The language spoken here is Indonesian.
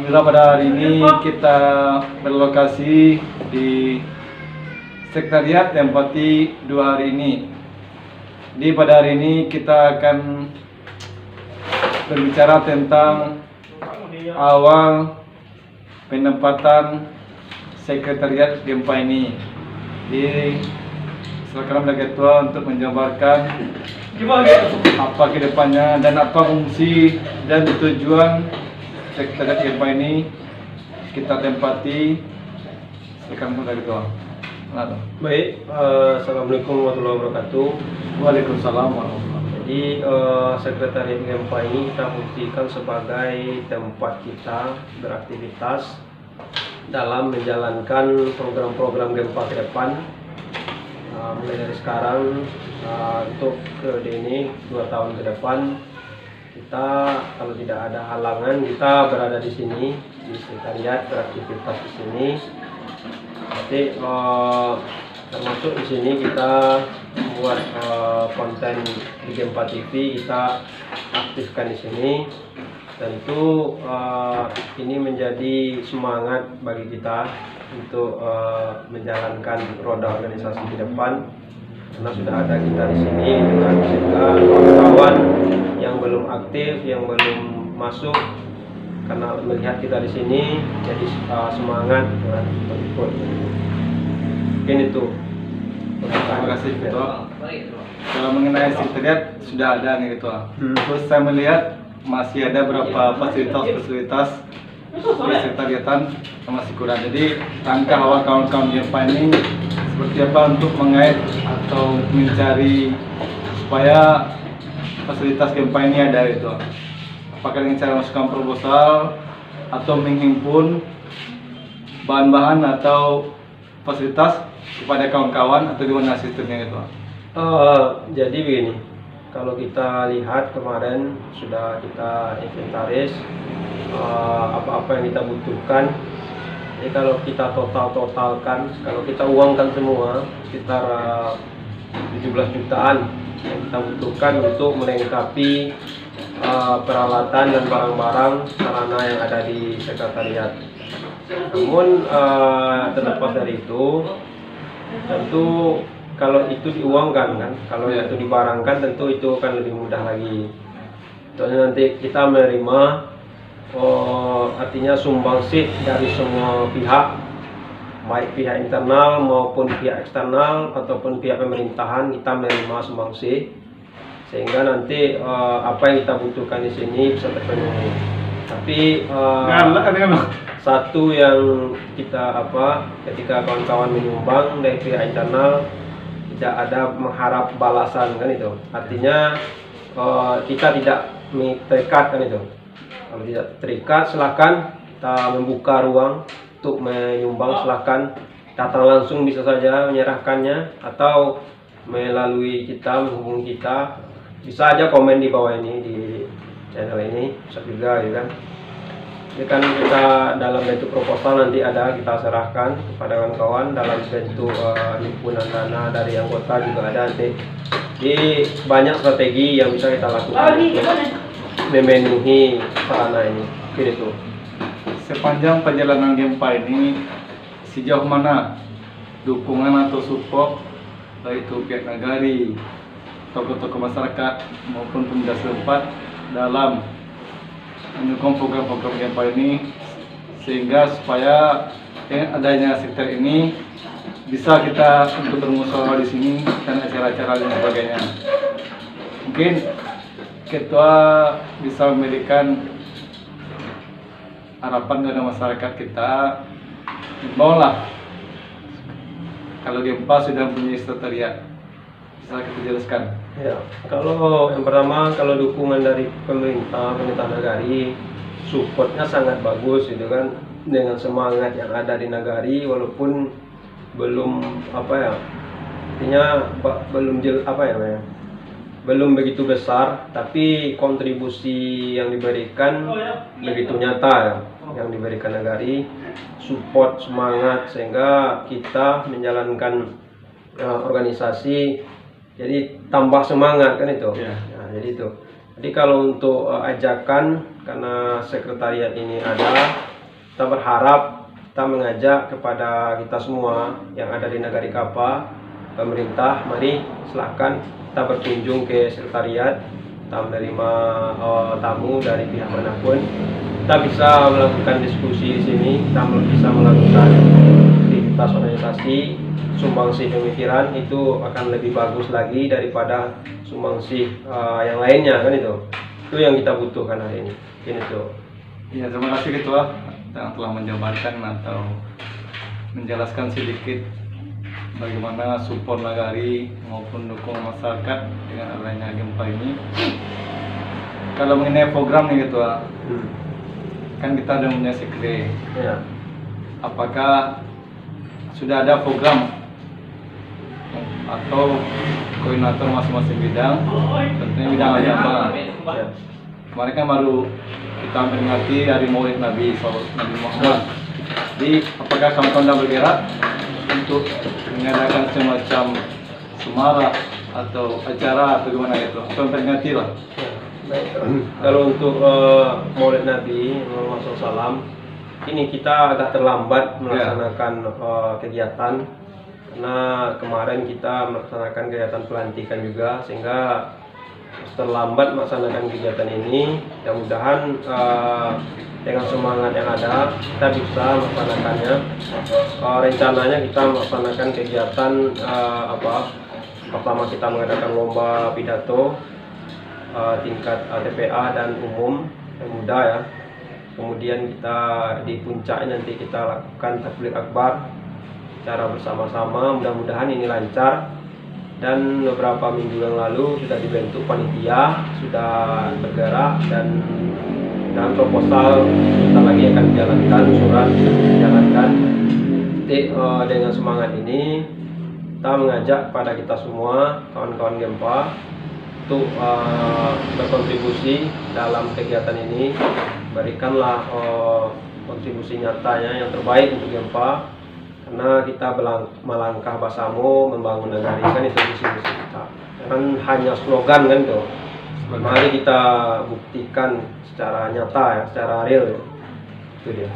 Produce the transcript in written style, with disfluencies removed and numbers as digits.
Alhamdulillah pada hari ini kita berlokasi di Sekretariat Empati 2 hari ini. Pada hari ini kita akan berbicara tentang awal penempatan Sekretariat Gempa ini. Silakan Mbak Ketua untuk menjabarkan apa kedepannya dan apa fungsi dan tujuan Sekretariat Gempa ini kita tempati. Silakan Mbak Ketua. Baik, Assalamualaikum warahmatullahi wabarakatuh. Waalaikumsalam warahmatullahi wabarakatuh. Jadi Sekretariat Gempa ini kita fungsikan sebagai tempat kita beraktivitas dalam menjalankan program-program Gempa ke depan. Mulai dari sekarang untuk periode ini 2 tahun ke depan, kita kalau tidak ada halangan kita berada di sini di sekretariat beraktivitas di sini. Nanti termasuk di sini kita membuat konten di Gempa TV, kita aktifkan di sini. Tentu ini menjadi semangat bagi kita untuk menjalankan roda organisasi di depan, karena sudah ada kita di sini dengan sehingga kawan-kawan yang belum aktif, yang belum masuk, karena melihat kita di sini jadi semangat untuk ikut. Mungkin itu. Terima kasih Ketua. Kalau mengenai sekretariat sudah ada nih Ketua. Terus saya melihat masih ada beberapa fasilitas kesekretariatan masih kurang. Jadi langkah awal kawan-kawan Gempa ini seperti apa untuk mengait atau mencari supaya fasilitas Gempa ini ada itu? Apakah dengan cara masukkan proposal atau menghimpun bahan-bahan atau fasilitas kepada kawan-kawan atau gimana sistemnya itu? Jadi begini, kalau kita lihat kemarin sudah kita inventaris apa-apa yang kita butuhkan. Jadi kalau kita totalkan, kalau kita uangkan semua sekitar 17 jutaan yang kita butuhkan untuk melengkapi peralatan dan barang-barang sarana yang ada di sekretariat. Namun terlepas dari itu, tentu kalau itu diuangkan kan, kalau itu dibarangkan tentu itu akan lebih mudah lagi. Soalnya nanti kita menerima artinya sumbangsih dari semua pihak, baik pihak internal maupun pihak eksternal ataupun pihak pemerintahan, kita menerima sumbangsih sehingga nanti apa yang kita butuhkan di sini bisa terpenuhi. Tapi satu yang kita ketika kawan-kawan menyumbang dari pihak internal tidak ada mengharap balasan kan itu. Artinya kita tidak terikat kan itu. Kalau tidak terikat silakan kita membuka ruang untuk menyumbang, silakan datang langsung bisa saja menyerahkannya atau melalui kita menghubungi kita. Bisa aja komen di bawah ini di channel ini, bisa juga ya kan. Ini kan kita dalam bentuk proposal nanti ada kita serahkan kepada kawan-kawan dalam bentuk himpunan dana dari anggota juga ada nanti. Jadi banyak strategi yang bisa kita lakukan untuk memenuhi sarana ini. Oke itu. Sepanjang perjalanan Gempa ini sejauh mana dukungan atau support baik itu pihak nagari, tokoh-tokoh masyarakat maupun pemuda setempat dalam mendukung program-program Gempa ini sehingga supaya adanya sektor ini bisa kita untuk bermusyawarah di sini dan acara-acara dan sebagainya. Mungkin Ketua bisa memberikan harapan kepada masyarakat kita, maulah kalau Gempa sudah punya sekretariat, bisa kita jelaskan. Ya, kalau yang pertama kalau dukungan dari pemerintah nagari, supportnya sangat bagus gitu kan, dengan semangat yang ada di nagari walaupun belum artinya belum begitu besar, tapi kontribusi yang diberikan begitu nyata ya, yang diberikan nagari, support semangat sehingga kita menjalankan organisasi jadi tambah semangat kan itu. Nah, jadi itu. Jadi kalau untuk ajakan, karena sekretariat ini ada, kita berharap, kita mengajak kepada kita semua yang ada di Nagari Kapa, pemerintah, mari silakan kita berkunjung ke sekretariat, kita menerima tamu dari pihak manapun. Kita bisa melakukan diskusi di sini, kita bisa melakukan aktivitas organisasi, sumbangsi pemikiran, itu akan lebih bagus lagi daripada sumbangsi yang lainnya kan itu. Itu yang kita butuhkan hari ini. Ini tuh. Ya, terima kasih Ketua yang telah menjabarkan atau menjelaskan sedikit bagaimana support Nagari maupun dukungan masyarakat dengan adanya gempa ini. Kalau mengenai program nih Ketua, kan kita ada punya sekre. Ya. Apakah sudah ada program atau koordinator masing-masing bidang? Tentunya bidang agama. Ya. Kemarin kan baru kita memperingati Hari Maulid Nabi Nabi Muhammad. Jadi apakah kawan-kawan sudah bergerak untuk mengadakan semacam semarak atau acara atau gimana itu? Atau memperingati lah. Baik. Kalau untuk Maulid Nabi Muhammad SAW, ini kita agak terlambat melaksanakan kegiatan karena kemarin kita melaksanakan kegiatan pelantikan juga, sehingga terlambat melaksanakan kegiatan ini. Mudah-mudahan dengan semangat yang ada kita bisa melaksanakannya. Rencananya kita melaksanakan kegiatan pertama kita mengadakan lomba pidato tingkat TPA dan umum yang muda ya. Kemudian kita di puncaknya nanti kita lakukan tabligh akbar secara bersama-sama. Mudah-mudahan ini lancar. Dan beberapa minggu yang lalu sudah dibentuk panitia, sudah bergerak, dan proposal kita lagi akan dijalankan, surat dijalankan. Dengan semangat ini kita mengajak pada kita semua kawan-kawan Gempa untuk berkontribusi dalam kegiatan ini. Berikanlah kontribusi nyatanya yang terbaik untuk Gempa, karena kita melangkah bersama membangun negara kan itu visi misi kita. Kan hanya slogan kan tuh. Mari kita buktikan secara nyata ya, secara real. Itu dia.